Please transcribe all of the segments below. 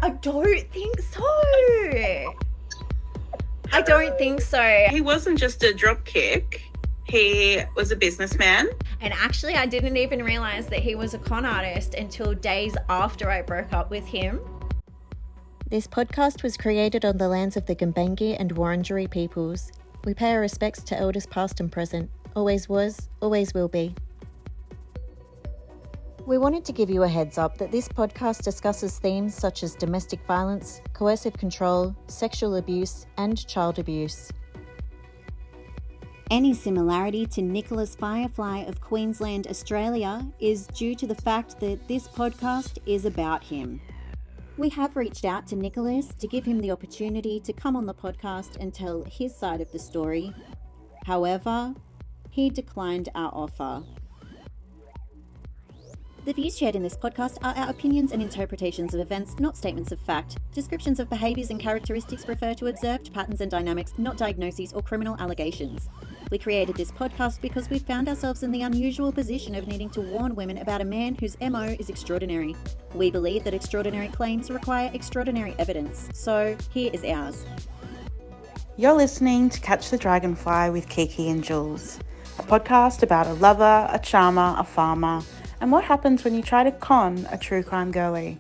I don't think so. I don't think so. He wasn't just a dropkick. He was a businessman. And actually, I didn't even realize that he was a con artist until days after I broke up with him. This podcast was created on the lands of the Gumbaynggirr and Wurundjeri peoples. We pay our respects to elders past and present. Always was, always will be. We wanted to give you a heads up that this podcast discusses themes such as domestic violence, coercive control, sexual abuse, and child abuse. Any similarity to Nicholas Firefly of Queensland, Australia, is due to the fact that this podcast is about him. We have reached out to Nicholas to give him the opportunity to come on the podcast and tell his side of the story. However, he declined our offer. The views shared in this podcast are our opinions and interpretations of events, not statements of fact. Descriptions of behaviours and characteristics refer to observed patterns and dynamics, not diagnoses or criminal allegations. We created this podcast because we found ourselves in the unusual position of needing to warn women about a man whose MO is extraordinary. We believe that extraordinary claims require extraordinary evidence, so here is ours. You're listening to Catch the Dragonfly with Kiki and Jules, a podcast about a lover, a charmer, a farmer, and what happens when you try to con a true crime girlie.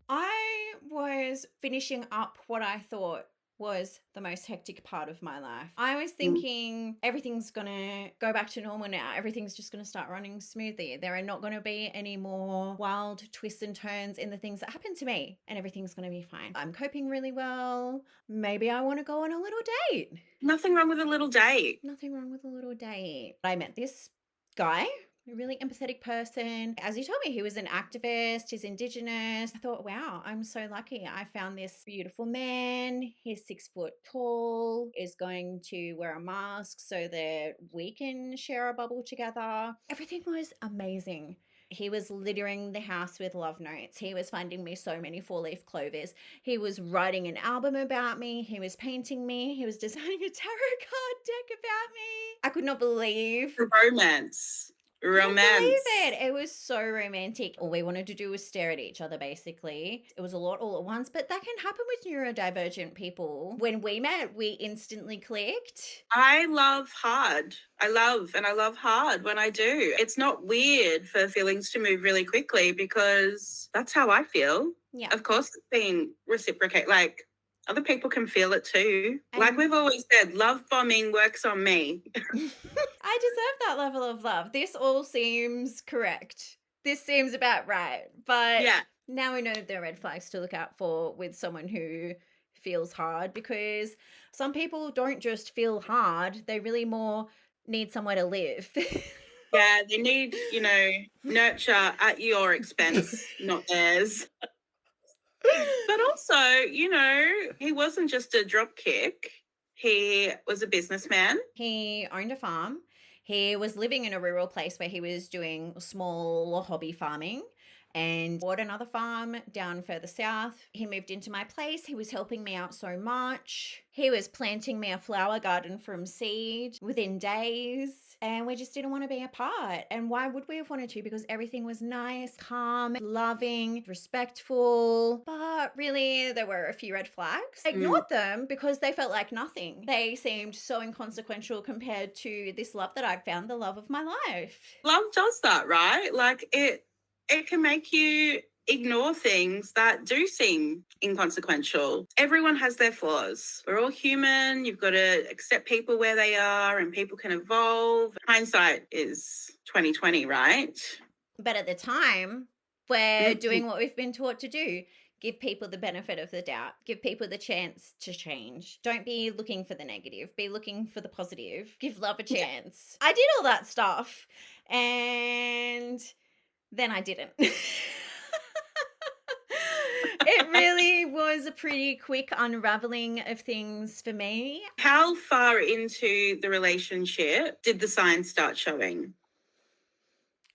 I was finishing up what I thought was the most hectic part of my life. I was thinking everything's gonna go back to normal now. Everything's just gonna start running smoothly. There are not gonna be any more wild twists and turns in the things that happen to me, and everything's gonna be fine. I'm coping really well. Maybe I want to go on a little date. Nothing wrong with a little date. Nothing wrong with a little date. I met this guy, a really empathetic person. As he told me, he was an activist, he's Indigenous. I thought, wow, I'm so lucky. I found this beautiful man. He's 6 foot tall, is going to wear a mask so that we can share a bubble together. Everything was amazing. He was littering the house with love notes. He was finding me so many 4-leaf clovers. He was writing an album about me. He was painting me. He was designing a tarot card deck about me. I could not believe Romance. Couldn't believe it. It was so romantic. All we wanted to do was stare at each other, basically. It was a lot all at once, but that can happen with neurodivergent people. When we met, we instantly clicked. I love hard. I love hard when I do. It's not weird for feelings to move really quickly because that's how I feel. Yeah. Of course, it's been reciprocated. Like, other people can feel it too. Like we've always said, love bombing works on me. I deserve that level of love. This all seems correct. This seems about right. But yeah. Now we know the red flags to look out for with someone who feels hard, because some people don't just feel hard. They really more need somewhere to live. Yeah, they need, nurture at your expense, not theirs. But also, he wasn't just a dropkick. He was a businessman. He owned a farm. He was living in a rural place where he was doing small hobby farming and bought another farm down further south. He moved into my place. He was helping me out so much. He was planting me a flower garden from seed within days. And we just didn't want to be apart. And why would we have wanted to? Because everything was nice, calm, loving, respectful. But really, there were a few red flags. I ignored them because they felt like nothing. They seemed so inconsequential compared to this love that I'd found, the love of my life. Love does that, right? Like it can make you ignore things that do seem inconsequential. Everyone has their flaws. We're all human. You've got to accept people where they are, and people can evolve. Hindsight is 2020, right? But at the time, we're doing what we've been taught to do. Give people the benefit of the doubt. Give people the chance to change. Don't be looking for the negative. Be looking for the positive. Give love a chance. I did all that stuff, and then I didn't. It really was a pretty quick unraveling of things for me. How far into the relationship did the signs start showing?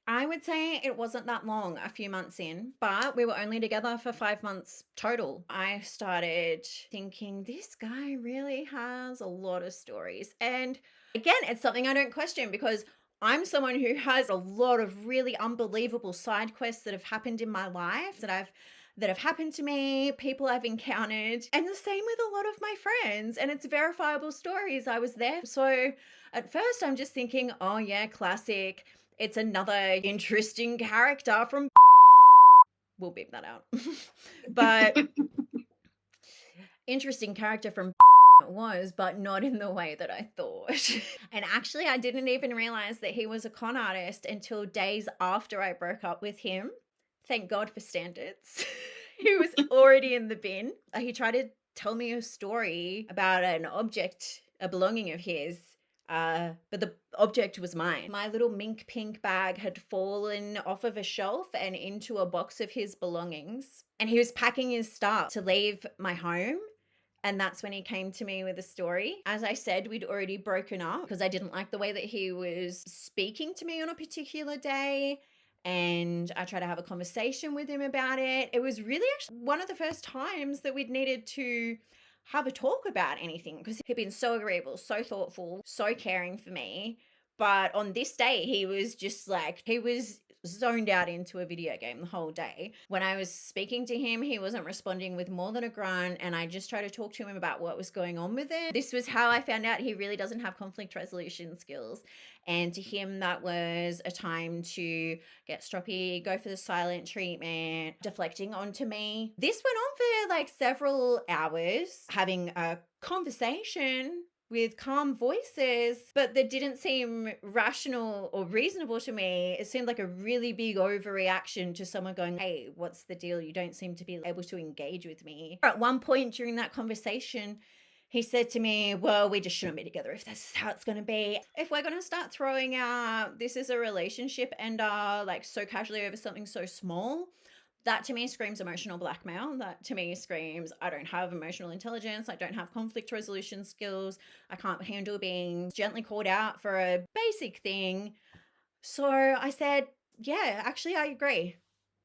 I would say it wasn't that long, a few months in, but we were only together for 5 months total. I started thinking, this guy really has a lot of stories. And again, it's something I don't question because I'm someone who has a lot of really unbelievable side quests that have happened in my life that I've that have happened to me, people I've encountered, and the same with a lot of my friends. And it's verifiable stories. I was there. So at first, I'm just thinking, oh, yeah, classic. It's another interesting character from. We'll beep that out. But interesting character from it was, but not in the way that I thought. And actually, I didn't even realize that he was a con artist until days after I broke up with him. Thank God for standards. He was already in the bin. He tried to tell me a story about an object, a belonging of his. But the object was mine. My little mink pink bag had fallen off of a shelf and into a box of his belongings. And he was packing his stuff to leave my home. And that's when he came to me with a story. As I said, we'd already broken up because I didn't like the way that he was speaking to me on a particular day. And I tried to have a conversation with him about it. It was really actually one of the first times that we'd needed to have a talk about anything because he'd been so agreeable, so thoughtful, so caring for me. But on this day, he was just like, he was zoned out into a video game the whole day. When I was speaking to him, he wasn't responding with more than a grunt, and I just tried to talk to him about what was going on with it. This was how I found out he really doesn't have conflict resolution skills. And to him, that was a time to get stroppy, go for the silent treatment, deflecting onto me. This went on for like several hours, having a conversation with calm voices, but that didn't seem rational or reasonable to me. It seemed like a really big overreaction to someone going, hey, what's the deal? You don't seem to be able to engage with me. At one point during that conversation, he said to me, well, we just shouldn't be together if that's how it's going to be. If we're going to start throwing out, this is a relationship and like so casually over something so small, that to me screams emotional blackmail. That to me screams, I don't have emotional intelligence. I don't have conflict resolution skills. I can't handle being gently called out for a basic thing. So I said, yeah, actually, I agree.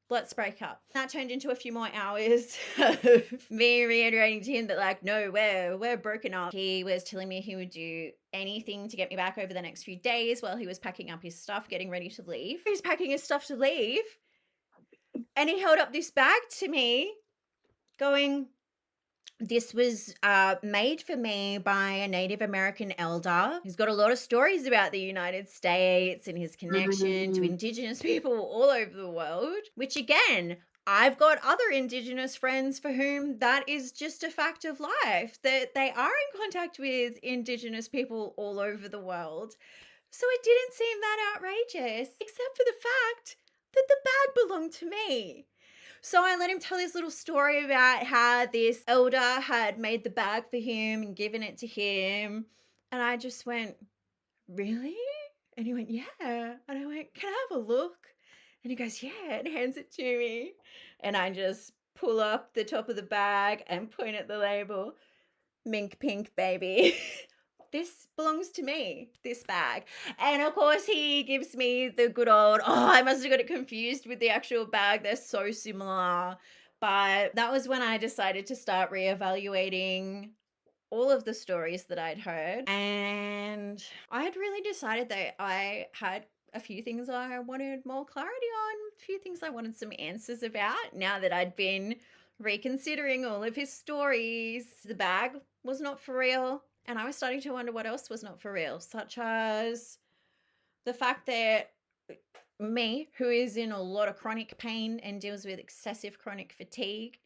Let's break up. That turned into a few more hours of me reiterating to him that like, no, we're broken up. He was telling me he would do anything to get me back over the next few days while he was packing up his stuff, getting ready to leave. He was packing his stuff to leave. And he held up this bag to me going, this was made for me by a Native American elder. He's got a lot of stories about the United States and his connection to Indigenous people all over the world, which again, I've got other Indigenous friends for whom that is just a fact of life, that they are in contact with Indigenous people all over the world. So it didn't seem that outrageous, except for the fact that the bag belonged to me. So I let him tell his little story about how this elder had made the bag for him and given it to him. And I just went, really? And he went, yeah. And I went, can I have a look? And he goes, yeah, and hands it to me. And I just pull up the top of the bag and point at the label, mink pink baby. This belongs to me, this bag. And of course he gives me the good old, I must have got it confused with the actual bag. They're so similar. But that was when I decided to start reevaluating all of the stories that I'd heard. And I had really decided that I had a few things I wanted more clarity on, a few things I wanted some answers about now that I'd been reconsidering all of his stories. The bag was not for real. And I was starting to wonder what else was not for real, such as the fact that me, who is in a lot of chronic pain and deals with excessive chronic fatigue,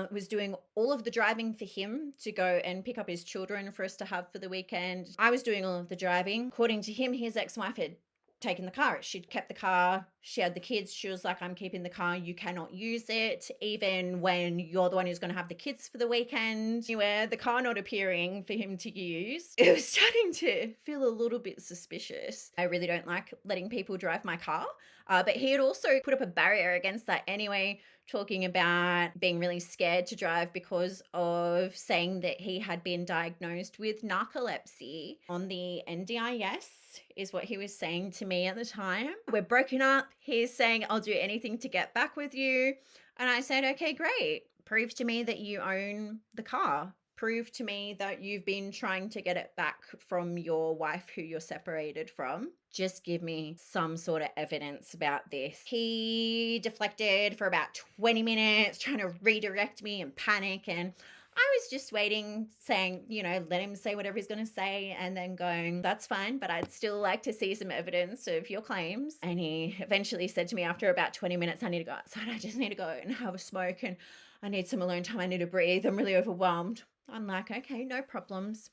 was doing all of the driving for him to go and pick up his children for us to have for the weekend. I was doing all of the driving. According to him, his ex-wife had taken the car. She'd kept the car. She had the kids. She was like, I'm keeping the car. You cannot use it, even when you're the one who's going to have the kids for the weekend. Anyway, the car not appearing for him to use. It was starting to feel a little bit suspicious. I really don't like letting people drive my car. But he had also put up a barrier against that anyway, talking about being really scared to drive because of saying that he had been diagnosed with narcolepsy on the NDIS, is what he was saying to me at the time. We're broken up. He's saying, I'll do anything to get back with you. And I said, okay, great. Prove to me that you own the car. prove to me that you've been trying to get it back from your wife who you're separated from. Just give me some sort of evidence about this. He deflected for about 20 minutes, trying to redirect me and panic. And I was just waiting, saying, let him say whatever he's going to say, and then going, that's fine, but I'd still like to see some evidence of your claims. And he eventually said to me after about 20 minutes, I need to go outside. I just need to go and have a smoke, and I need some alone time. I need to breathe. I'm really overwhelmed. I'm like, okay, no problems.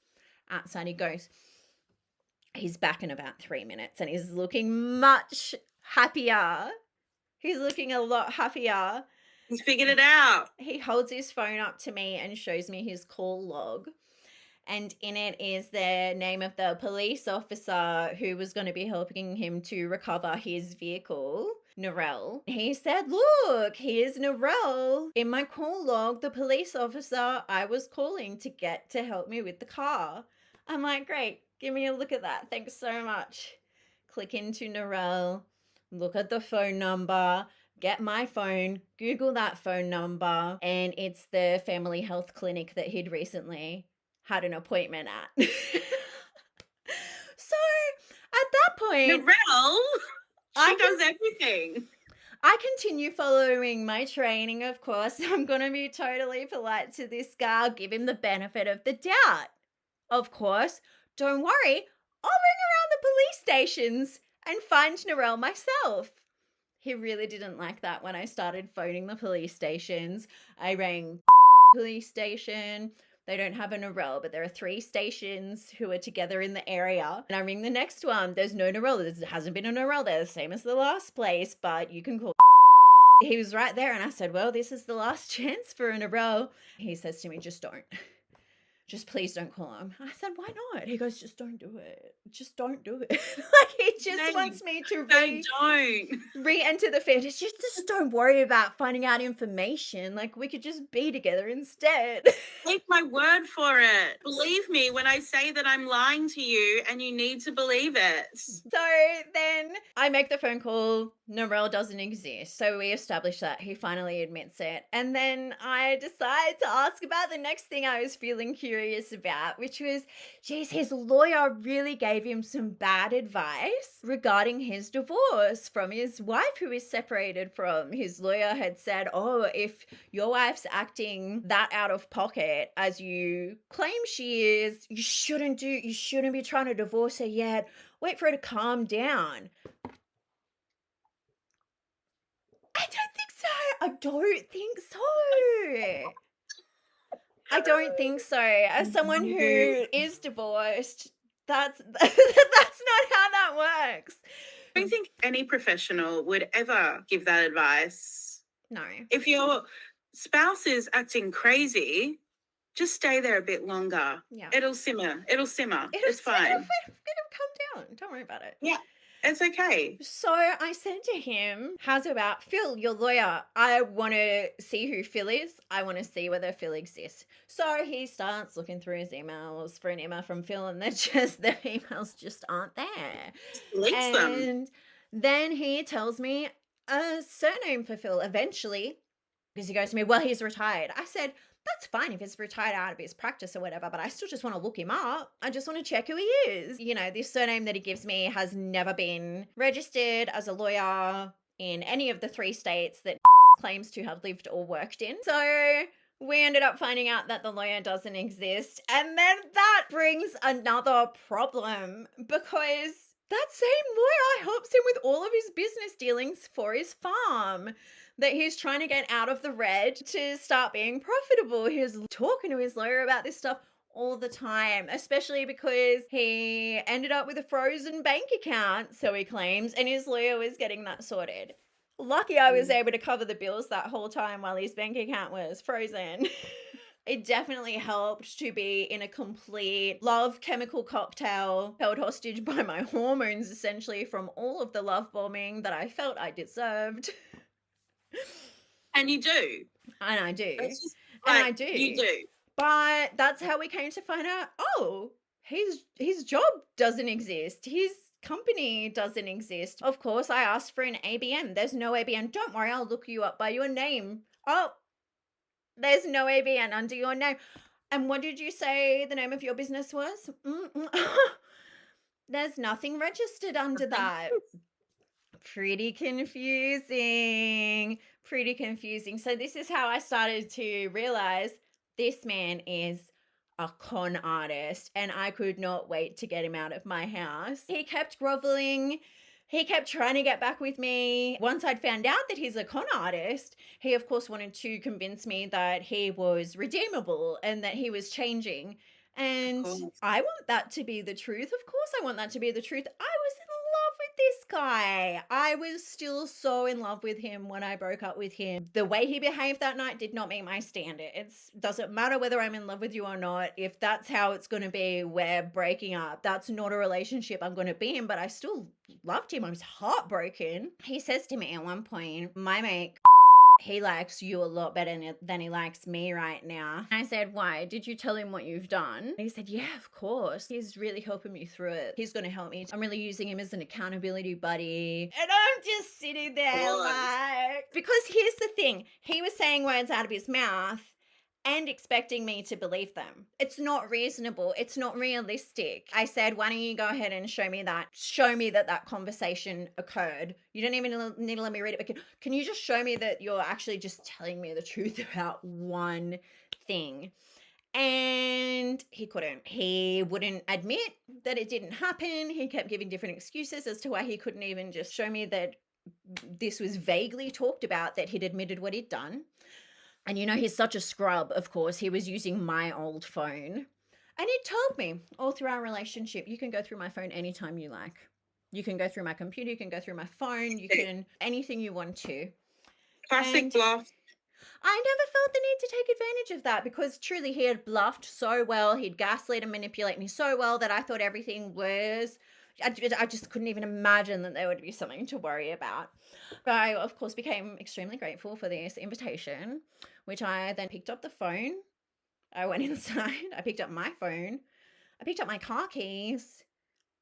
Outside he goes. He's back in about 3 minutes, and he's looking much happier. He's looking a lot happier. He's figured it out. He holds his phone up to me and shows me his call log. And in it is the name of the police officer who was going to be helping him to recover his vehicle, Narelle. He said, look, here's Narelle. In my call log, the police officer I was calling to get to help me with the car. I'm like, great, give me a look at that. Thanks so much. Click into Narelle, look at the phone number, get my phone, Google that phone number, and it's the family health clinic that he'd recently had an appointment at. So at that point, Narelle, she does everything. I continue following my training, of course. I'm going to be totally polite to this guy, give him the benefit of the doubt. Of course, don't worry, I'll ring around the police stations and find Narelle myself. He really didn't like that when I started phoning the police stations. I rang police station. They don't have a Narelle, but there are 3 stations who are together in the area. And I ring the next one. There's no Narelle. There hasn't been a Narelle there, the same as the last place, but you can call. He was right there, and I said, well, this is the last chance for a Narelle. He says to me, just don't. Just please don't call him. I said, why not? He goes, just don't do it. Just don't do it. Like, he just wants me to re-enter the family. Just don't worry about finding out information. Like, we could just be together instead. Take my word for it. Believe me when I say that I'm lying to you, and you need to believe it. So then I make the phone call. Narelle doesn't exist. So we establish that. He finally admits it. And then I decide to ask about the next thing I was feeling curious about, which was, geez, his lawyer really gave him some bad advice regarding his divorce from his wife who he's separated from. His lawyer had said, oh, if your wife's acting that out of pocket as you claim she is, you shouldn't be trying to divorce her yet. Wait for her to calm down. I don't think so. As someone who is divorced, that's not how that works. I don't think any professional would ever give that advice. No. If your spouse is acting crazy, just stay there a bit longer. Yeah. It'll simmer. It's fine. It'll calm down. Don't worry about it. Yeah. It's okay. So I said to him, how's about Phil, your lawyer? I want to see who Phil is. I want to see whether Phil exists. So he starts looking through his emails for an email from Phil, and the emails just aren't there. Leaks them. And then he tells me a surname for Phil eventually, because he goes to me, well, he's retired. I said, that's fine if he's retired out of his practice or whatever, but I still just want to look him up. I just want to check who he is. This surname that he gives me has never been registered as a lawyer in any of the 3 states that claims to have lived or worked in. So we ended up finding out that the lawyer doesn't exist. And then that brings another problem, because that same lawyer helps him with all of his business dealings for his farm that he's trying to get out of the red to start being profitable. He's talking to his lawyer about this stuff all the time, especially because he ended up with a frozen bank account, so he claims, and his lawyer was getting that sorted. Lucky I was able to cover the bills that whole time while his bank account was frozen. It definitely helped to be in a complete love chemical cocktail, held hostage by my hormones, essentially, from all of the love bombing that I felt I deserved. And you do. And I do. I do. You do. But that's how we came to find out, oh, his job doesn't exist. His company doesn't exist. Of course, I asked for an ABN. There's no ABN. Don't worry, I'll look you up by your name. Oh, there's no ABN under your name. And what did you say the name of your business was? There's nothing registered under that. Pretty confusing. Pretty confusing. So this is how I started to realize this man is a con artist, and I could not wait to get him out of my house. He kept groveling. He kept trying to get back with me. Once I'd found out that he's a con artist, he of course wanted to convince me that he was redeemable and that he was changing. And course. I want that to be the truth. Of course, I want that to be the truth. I was in love with this guy. I was still so in love with him when I broke up with him. The way he behaved that night did not meet my standards. Doesn't matter whether I'm in love with you or not. If that's how it's going to be, we're breaking up. That's not a relationship I'm going to be in, but I still loved him. I was heartbroken. He says to me at one point, my mate, he likes you a lot better than he likes me right now. I said, why? Did you tell him what you've done? And he said, yeah, of course. He's really helping me through it. He's going to help me. I'm really using him as an accountability buddy. And I'm just sitting there like, because here's the thing. He was saying words out of his mouth and expecting me to believe them. It's not reasonable. It's not realistic. I said, why don't you go ahead and show me that conversation occurred. You don't even need to let me read it, but can you just show me that you're actually just telling me the truth about one thing? And he couldn't. He wouldn't admit that it didn't happen. He kept giving different excuses as to why he couldn't even just show me that this was vaguely talked about, that he'd admitted what he'd done. And you know, he's such a scrub, of course. He was using my old phone. And he told me all through our relationship, you can go through my phone anytime you like. You can go through my computer, you can go through my phone, you can, anything you want to. Classic bluff. I never felt the need to take advantage of that, because truly he had bluffed so well. He'd gaslit and manipulate me so well that I thought everything was... I just couldn't even imagine that there would be something to worry about. But I, of course, became extremely grateful for this invitation, which I then picked up the phone. I went inside. I picked up my phone. I picked up my car keys.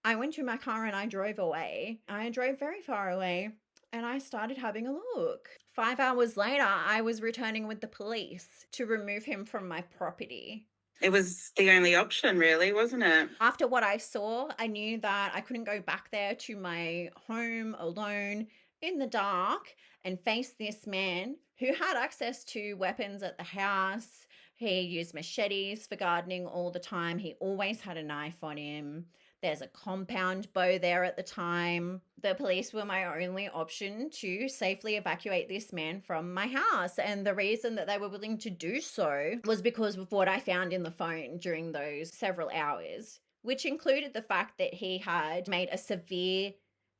I went to my car and I drove away. I drove very far away and I started having a look. 5 hours later, I was returning with the police to remove him from my property. It was the only option, really, wasn't it? After what I saw, I knew that I couldn't go back there to my home alone in the dark and face this man who had access to weapons at the house. He used machetes for gardening all the time. He always had a knife on him. There's a compound bow there at the time. The police were my only option to safely evacuate this man from my house. And the reason that they were willing to do so was because of what I found in the phone during those several hours, which included the fact that he had made a severe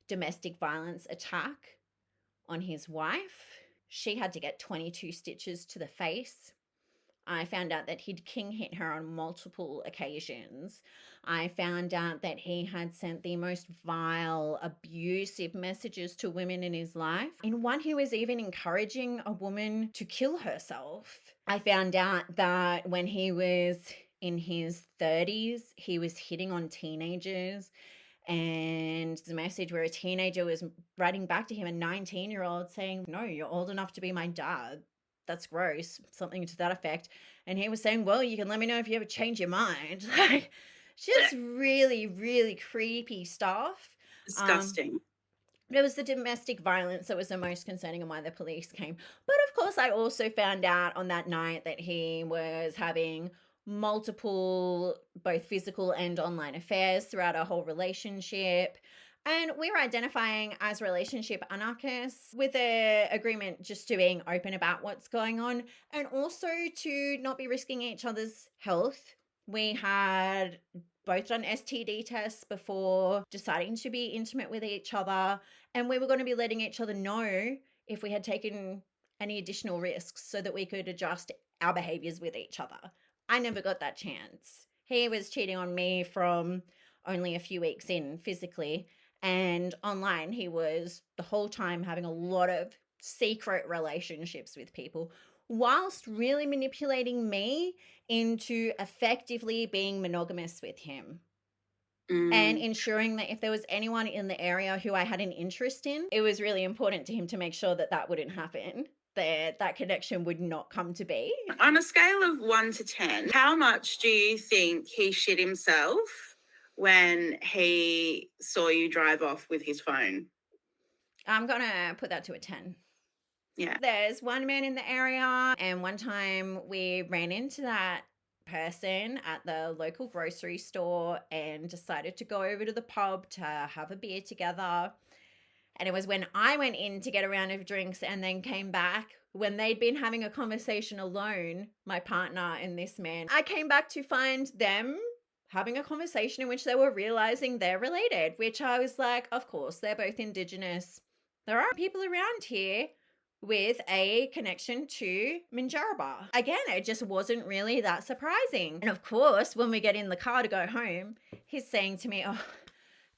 domestic violence attack on his wife. She had to get 22 stitches to the face. I found out that he'd king hit her on multiple occasions. I found out that he had sent the most vile, abusive messages to women in his life. In one, he was even encouraging a woman to kill herself. I found out that when he was in his 30s, he was hitting on teenagers. And the message where a teenager was writing back to him, a 19-year-old, saying, no, you're old enough to be my dad. That's gross, something to that effect. And he was saying, well, you can let me know if you ever change your mind. Like, just really, really creepy stuff. Disgusting. It was the domestic violence that was the most concerning and why the police came. But of course, I also found out on that night that he was having multiple, both physical and online affairs throughout our whole relationship. And we were identifying as relationship anarchists with an agreement just to being open about what's going on and also to not be risking each other's health. We had both done STD tests before deciding to be intimate with each other, and we were going to be letting each other know if we had taken any additional risks so that we could adjust our behaviors with each other. I never got that chance. He was cheating on me from only a few weeks in physically. And online, he was the whole time having a lot of secret relationships with people, whilst really manipulating me into effectively being monogamous with him. And ensuring that if there was anyone in the area who I had an interest in, it was really important to him to make sure that that wouldn't happen. that connection would not come to be. On a scale of 1 to 10, how much do you think he shit himself when he saw you drive off with his phone? I'm going to put that to a 10. Yeah. There's one man in the area, and one time we ran into that person at the local grocery store and decided to go over to the pub to have a beer together. And it was when I went in to get a round of drinks and then came back when they'd been having a conversation alone, my partner and this man. I came back to find them having a conversation in which they were realizing they're related, which I was like, of course, they're both Indigenous. There are people around here with a connection to Minjarrabah. Again, it just wasn't really that surprising. And of course, when we get in the car to go home, he's saying to me, oh,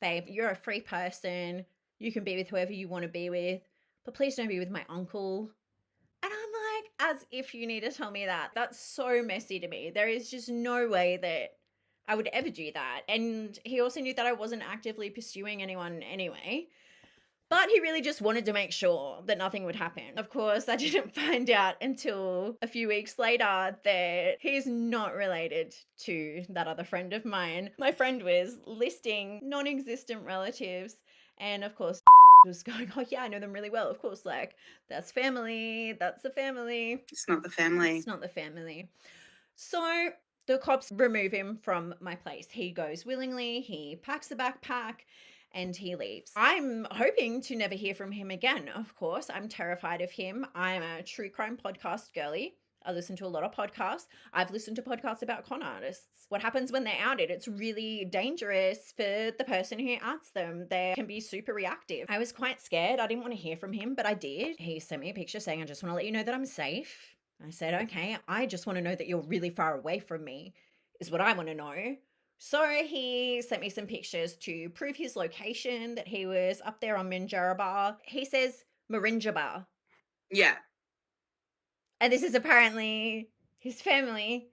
babe, you're a free person. You can be with whoever you want to be with, but please don't be with my uncle. And I'm like, as if you need to tell me that. That's so messy to me. There is just no way that I would ever do that. And he also knew that I wasn't actively pursuing anyone anyway. But he really just wanted to make sure that nothing would happen. Of course, I didn't find out until a few weeks later that he's not related to that other friend of mine. My friend was listing non-existent relatives, and of course was going, oh yeah, I know them really well. Of course, like, that's family, that's the family. It's not the family. It's not the family. So the cops remove him from my place. He goes willingly, he packs a backpack, and he leaves. I'm hoping to never hear from him again, of course. I'm terrified of him. I'm a true crime podcast girly. I listen to a lot of podcasts. I've listened to podcasts about con artists. What happens when they're outed? It's really dangerous for the person who outs them. They can be super reactive. I was quite scared. I didn't want to hear from him, but I did. He sent me a picture saying, I just want to let you know that I'm safe. I said, okay, I just want to know that you're really far away from me is what I want to know. So he sent me some pictures to prove his location, that he was up there on Minjarrabah. He says Marinjabah. Yeah. And this is apparently his family.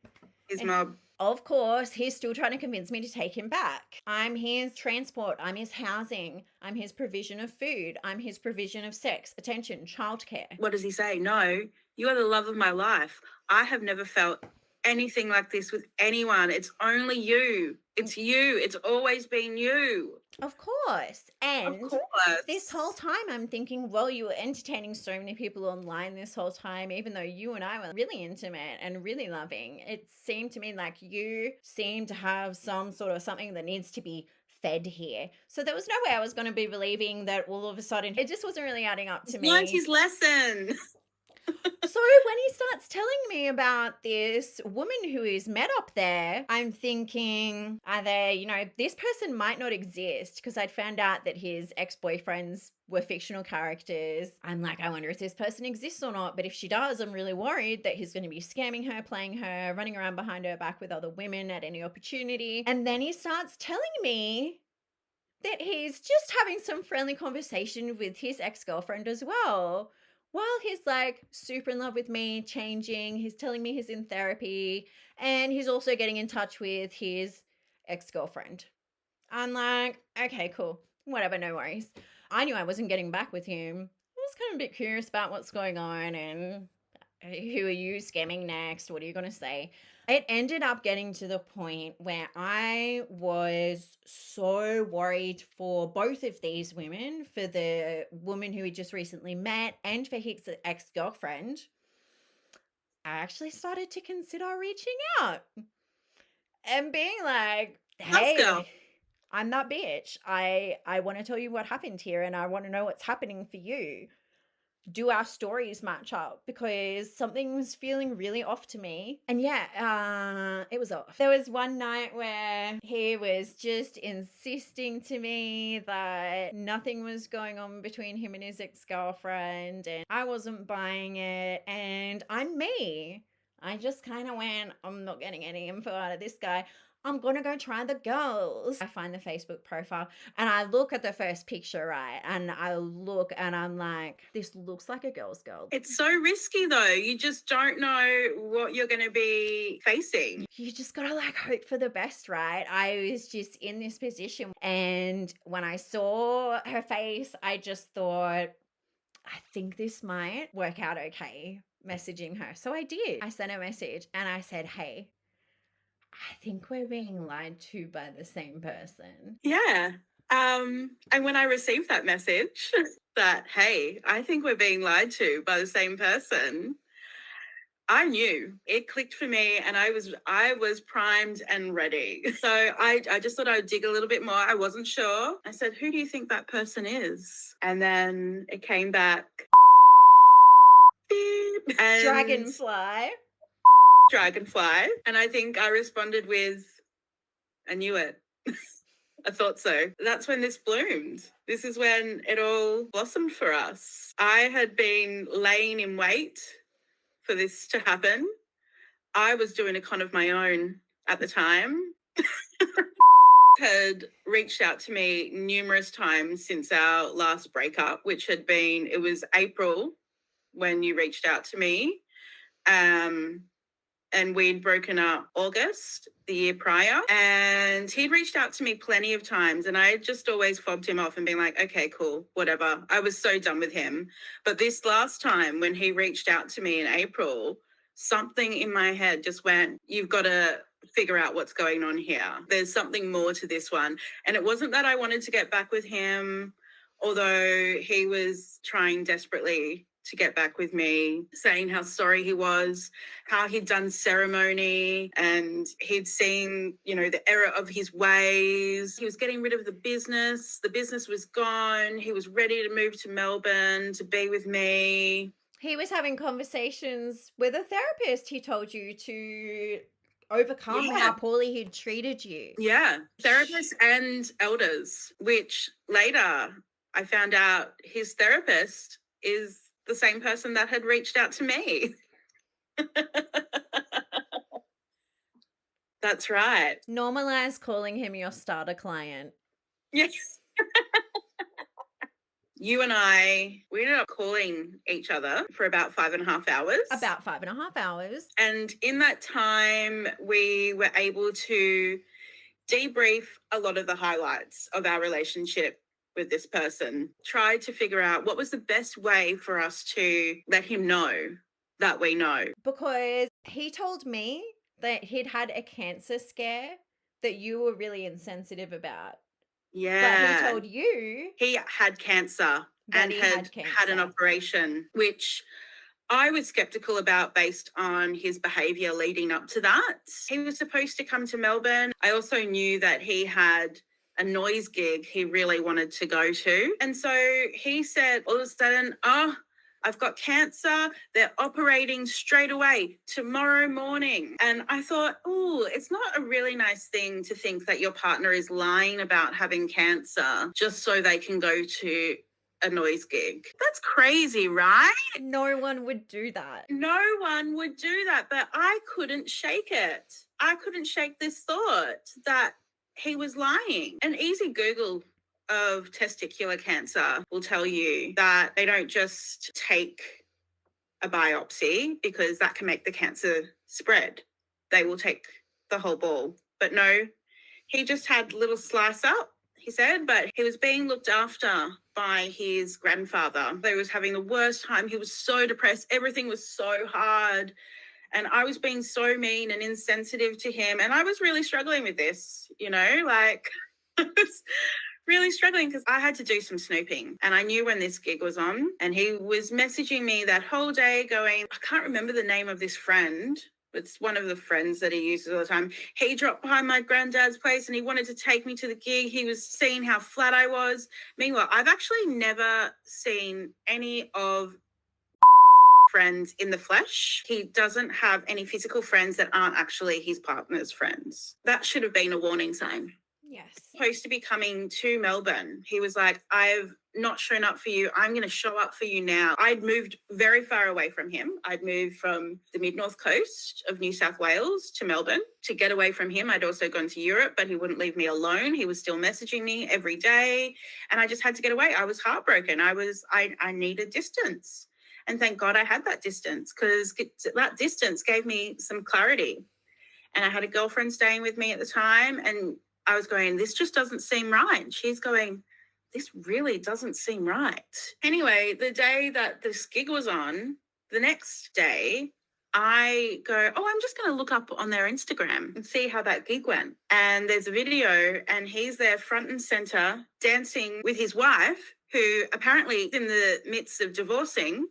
His mob. Of course, he's still trying to convince me to take him back. I'm his transport. I'm his housing. I'm his provision of food. I'm his provision of sex, attention, childcare. What does he say? No, you are the love of my life. I have never felt anything like this with anyone. It's only you. It's you. It's always been you. Of course. And Of course. this whole time I'm thinking, well, you were entertaining so many people online this whole time, even though you and I were really intimate and really loving. It seemed to me like you seem to have some sort of something that needs to be fed here. So there was no way I was going to be believing that all of a sudden it just wasn't really adding up to me. Learned his lesson. So when he starts telling me about this woman who is met up there, I'm thinking either, this person might not exist, because I'd found out that his ex-boyfriends were fictional characters. I'm like, I wonder if this person exists or not. But if she does, I'm really worried that he's going to be scamming her, playing her, running around behind her back with other women at any opportunity. And then he starts telling me that he's just having some friendly conversation with his ex-girlfriend as well. While he's like super in love with me, changing, he's telling me he's in therapy, and he's also getting in touch with his ex-girlfriend. I'm like, okay, cool. Whatever, no worries. I knew I wasn't getting back with him. I was kind of a bit curious about what's going on and who are you scamming next? What are you going to say? It ended up getting to the point where I was so worried for both of these women, for the woman who he just recently met and for his ex-girlfriend. I actually started to consider reaching out and being like, hey, Let's go. I'm that bitch. I want to tell you what happened here, and I want to know what's happening for you. Do our stories match up? Because something was feeling really off to me. And yeah, it was off. There was one night where he was just insisting to me that nothing was going on between him and his ex-girlfriend, and I wasn't buying it. And I'm me. I just kind of went, I'm not getting any info out of this guy. I'm going to go try the girls. I find the Facebook profile and I look at the first picture, right? And I look and I'm like, this looks like a girl's girl. It's so risky though. You just don't know what you're going to be facing. You just got to like hope for the best, right? I was just in this position. And when I saw her face, I just thought, I think this might work out okay, messaging her. So I did. I sent a message and I said, hey, I think we're being lied to by the same person. Yeah. And when I received that message that, hey, I think we're being lied to by the same person, I knew it clicked for me, and I was primed and ready. So I just thought I would dig a little bit more. I wasn't sure. I said, who do you think that person is? And then it came back. Beep, and Dragonfly. And I think I responded with, I knew it. I thought so. That's when this bloomed. This is when it all blossomed for us. I had been laying in wait for this to happen. I was doing a con of my own at the time. Had reached out to me numerous times since our last breakup, which had been, it was April when you reached out to me. And we'd broken up August the year prior, and he'd reached out to me plenty of times, and I just always fobbed him off and been like, okay, cool, whatever. I was so done with him. But this last time when he reached out to me in April, something in my head just went, you've got to figure out what's going on here. There's something more to this one. And it wasn't that I wanted to get back with him, although he was trying desperately to get back with me, saying how sorry he was, how he'd done ceremony and he'd seen, the error of his ways. He was getting rid of the business. The business was gone. He was ready to move to Melbourne to be with me. He was having conversations with a therapist, he told you, to overcome how poorly he'd treated you. Yeah, therapists and elders, which later I found out his therapist is the same person that had reached out to me. That's right. Normalize calling him your starter client. Yes. You and we ended up calling each other for about 5.5 hours. About 5.5 hours. And in that time, we were able to debrief a lot of the highlights of our relationship with this person, tried to figure out what was the best way for us to let him know that we know. Because he told me that he'd had a cancer scare that you were really insensitive about. Yeah. But he told you he had cancer and had an operation, which I was skeptical about based on his behaviour leading up to that. He was supposed to come to Melbourne. I also knew that he had a noise gig he really wanted to go to. And so he said all of a sudden, I've got cancer. They're operating straight away tomorrow morning. And I thought, it's not a really nice thing to think that your partner is lying about having cancer just so they can go to a noise gig. That's crazy, right? No one would do that. No one would do that, but I couldn't shake it. I couldn't shake this thought that he was lying. An easy Google of testicular cancer will tell you that they don't just take a biopsy because that can make the cancer spread. They will take the whole ball. But no, he just had a little slice up, he said, but he was being looked after by his grandfather. He was having the worst time. He was so depressed. Everything was so hard. And I was being so mean and insensitive to him. And I was really struggling with this, I was really struggling because I had to do some snooping. And I knew when this gig was on. And he was messaging me that whole day going, I can't remember the name of this friend. It's one of the friends that he uses all the time. He dropped behind my granddad's place and he wanted to take me to the gig. He was seeing how flat I was. Meanwhile, I've actually never seen any of friends in the flesh. He doesn't have any physical friends that aren't actually his partner's friends. That should have been a warning sign. Yes. Supposed to be coming to Melbourne. He was like, I've not shown up for you. I'm going to show up for you now. I'd moved very far away from him. I'd moved from the mid-north coast of New South Wales to Melbourne to get away from him. I'd also gone to Europe, but he wouldn't leave me alone. He was still messaging me every day. And I just had to get away. I was heartbroken. I needed distance. And thank God I had that distance because that distance gave me some clarity. And I had a girlfriend staying with me at the time and I was going, this just doesn't seem right. She's going, this really doesn't seem right. Anyway, the day that this gig was on, the next day, I go, oh, I'm just going to look up on their Instagram and see how that gig went. And there's a video and he's there front and center dancing with his wife, who apparently is in the midst of divorcing.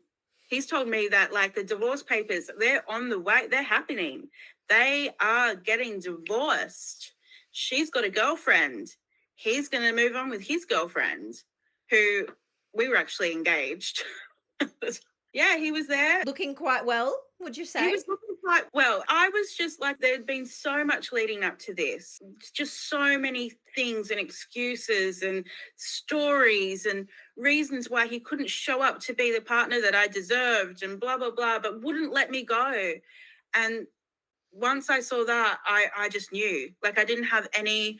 He's told me that like the divorce papers, they're on the way, they're happening. They are getting divorced. She's got a girlfriend. He's going to move on with his girlfriend, who we were actually engaged. Yeah, he was there. Looking quite well, would you say? He was looking quite well. I was just like, there'd been so much leading up to this. Just so many things and excuses and stories and reasons why he couldn't show up to be the partner that I deserved and blah, blah, blah, but wouldn't let me go. And once I saw that, I just knew. Like, I didn't have any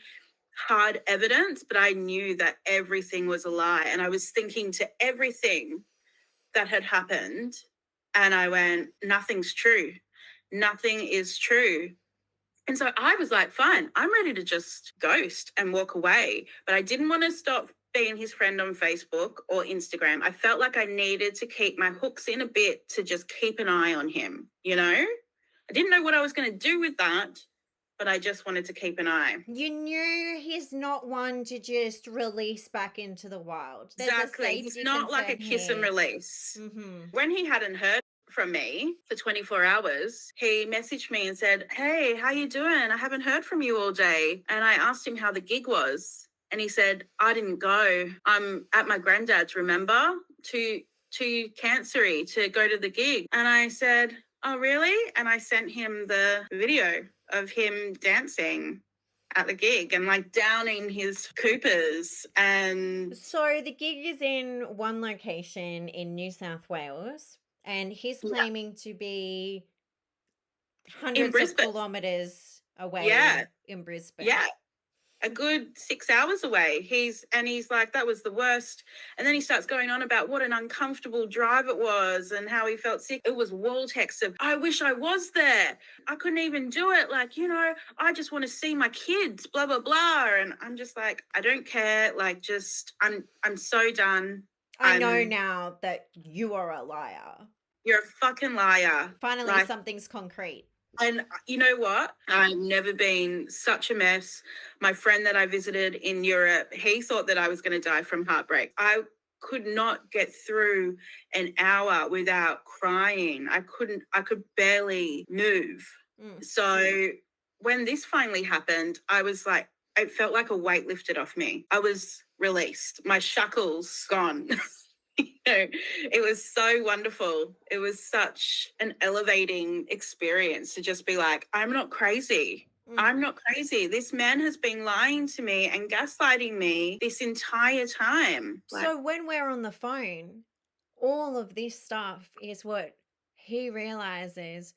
hard evidence, but I knew that everything was a lie. And I was thinking to everything that had happened, and I went, nothing's true. Nothing is true. And so I was like, fine, I'm ready to just ghost and walk away. But I didn't want to stop being his friend on Facebook or Instagram. I felt like I needed to keep my hooks in a bit to just keep an eye on him, you know? I didn't know what I was going to do with that, but I just wanted to keep an eye. You knew he's not one to just release back into the wild. There's Exactly. He's not like a kiss and release. Mm-hmm. When he hadn't heard from me for 24 hours, he messaged me and said, hey, how you doing? I haven't heard from you all day. And I asked him how the gig was. And he said, I didn't go. I'm at my granddad's, remember? Too cancery to go to the gig. And I said, oh, really? And I sent him the video of him dancing at the gig and like downing his Coopers. And so the gig is in one location in New South Wales, and he's claiming to be hundreds of kilometers away in Brisbane. Yeah. A good 6 hours away. He's like, that was the worst. And then he starts going on about what an uncomfortable drive it was and how he felt sick. It was wall text of, I wish I was there. I couldn't even do it. Like, you know, I just want to see my kids, blah, blah, blah. And I'm just like, I don't care. Like, just, I'm so done. I know now that you are a liar. You're a fucking liar. Finally, like, something's concrete. And you know what? I've never been such a mess. My friend that I visited in Europe, he thought that I was going to die from heartbreak. I could not get through an hour without crying. I could barely move. So when this finally happened, I was like, it felt like a weight lifted off me. I was released. My shackles gone. You know, it was so wonderful. It was such an elevating experience to just be like, I'm not crazy. I'm not crazy. This man has been lying to me and gaslighting me this entire time. So when we're on the phone, all of this stuff is what he realizes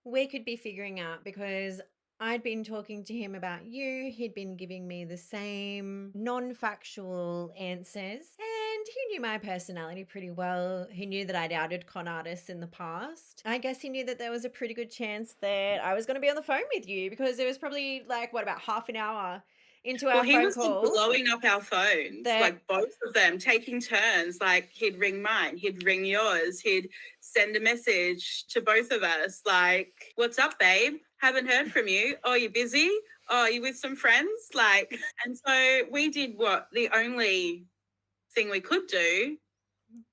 we could be figuring out, because I'd been talking to him about you. He'd been giving me the same non-factual answers. And he knew my personality pretty well. He knew that I'd outed con artists in the past. I guess he knew that there was a pretty good chance that I was going to be on the phone with you, because it was probably like, about half an hour into our phone call. He was blowing up our phones, like both of them, taking turns. Like, he'd ring mine, he'd ring yours, he'd send a message to both of us like, what's up, babe? Haven't heard from you. Oh, you busy? Oh, you with some friends? Like, and so we did what the only thing we could do,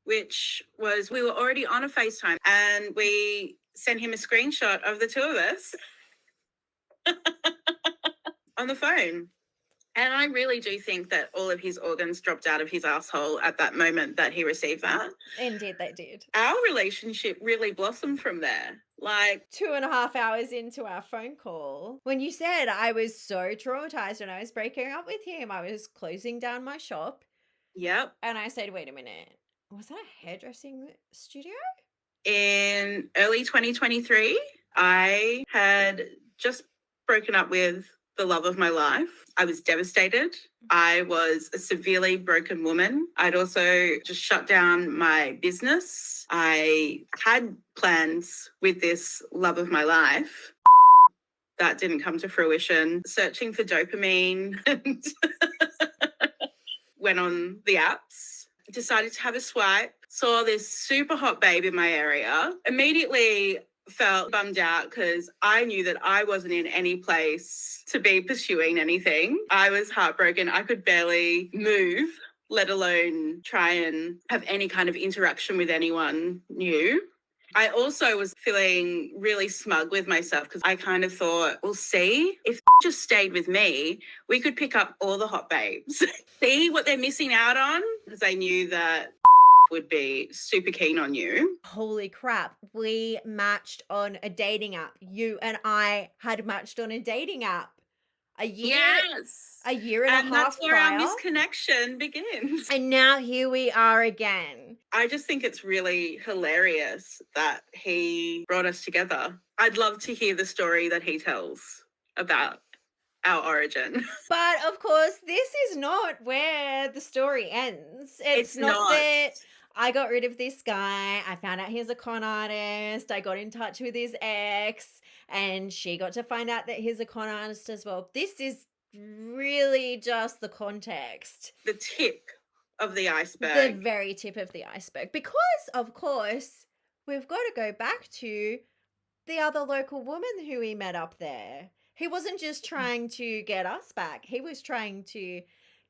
which was we were already on a FaceTime, and we sent him a screenshot of the two of us on the phone. And I really do think that all of his organs dropped out of his asshole at that moment that he received that. Indeed, they did. Our relationship really blossomed from there. Like 2.5 hours into our phone call, when you said I was so traumatized when I was breaking up with him, I was closing down my shop. Yep. And I said, wait a minute, was that a hairdressing studio? In early 2023, I had just broken up with the love of my life. I was devastated. I was a severely broken woman. I'd also just shut down my business. I had plans with this love of my life. That didn't come to fruition. Searching for dopamine and went on the apps, decided to have a swipe, saw this super hot babe in my area, immediately felt bummed out because I knew that I wasn't in any place to be pursuing anything. I was heartbroken. I could barely move, let alone try and have any kind of interaction with anyone new. I also was feeling really smug with myself because I kind of thought, well, see, if just stayed with me, we could pick up all the hot babes. See what they're missing out on? Because I knew that would be super keen on you. Holy crap. We matched on a dating app. You and I had matched on a dating app. A year and a half that's where prior. our misconnection begins. And now here we are again. I just think it's really hilarious that he brought us together. I'd love to hear the story that he tells about our origin. But of course, this is not where the story ends. It's not that I got rid of this guy. I found out he's a con artist. I got in touch with his ex and she got to find out that he's a con artist as well. This is really just the context. The tip of the iceberg. The very tip of the iceberg. Because, of course, we've got to go back to the other local woman who we met up there. He wasn't just trying to get us back. He was trying to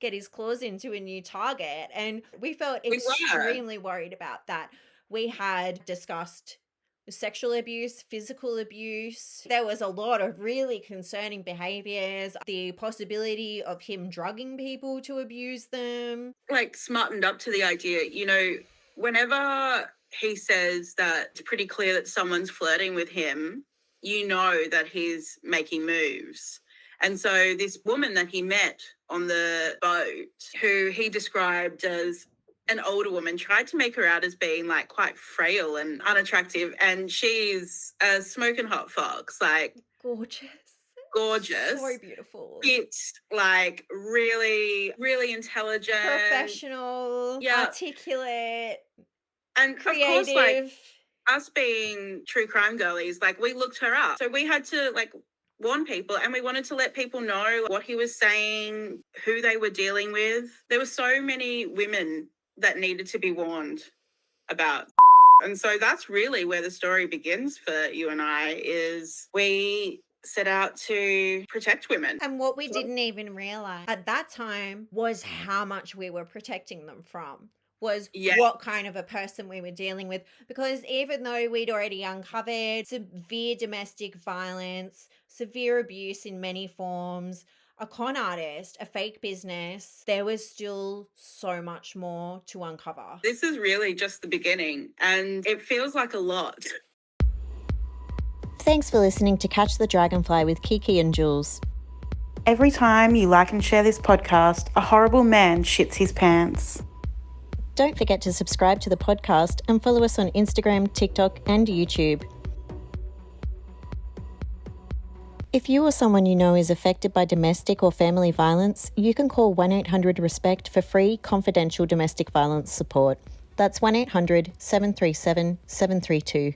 get his claws into a new target. And we felt extremely worried about that. We had discussed sexual abuse, physical abuse. There was a lot of really concerning behaviors, the possibility of him drugging people to abuse them. Like smartened up to the idea, you know, whenever he says that it's pretty clear that someone's flirting with him, you know that he's making moves. And so this woman that he met on the boat, who he described as an older woman, tried to make her out as being like quite frail and unattractive. And she's a smoking hot fox, like gorgeous. So beautiful. It's like really, really intelligent. Professional, articulate, and creative. Of course, like us being true crime girlies, like we looked her up. So we had to like warn people, and we wanted to let people know what he was saying, who they were dealing with. There were so many women that needed to be warned about. And so that's really where the story begins for you and I, is we set out to protect women. And what we didn't even realize at that time was how much we were protecting them from, was what kind of a person we were dealing with. Because even though we'd already uncovered severe domestic violence, severe abuse in many forms, a con artist, a fake business, there was still so much more to uncover. This is really just the beginning, and it feels like a lot. Thanks for listening to Catch the Dragonfly with Kiki and Jules. Every time you like and share this podcast, a horrible man shits his pants. Don't forget to subscribe to the podcast and follow us on Instagram, TikTok, and YouTube. If you or someone you know is affected by domestic or family violence, you can call 1-800-RESPECT for free, confidential domestic violence support. That's 1-800-737-732.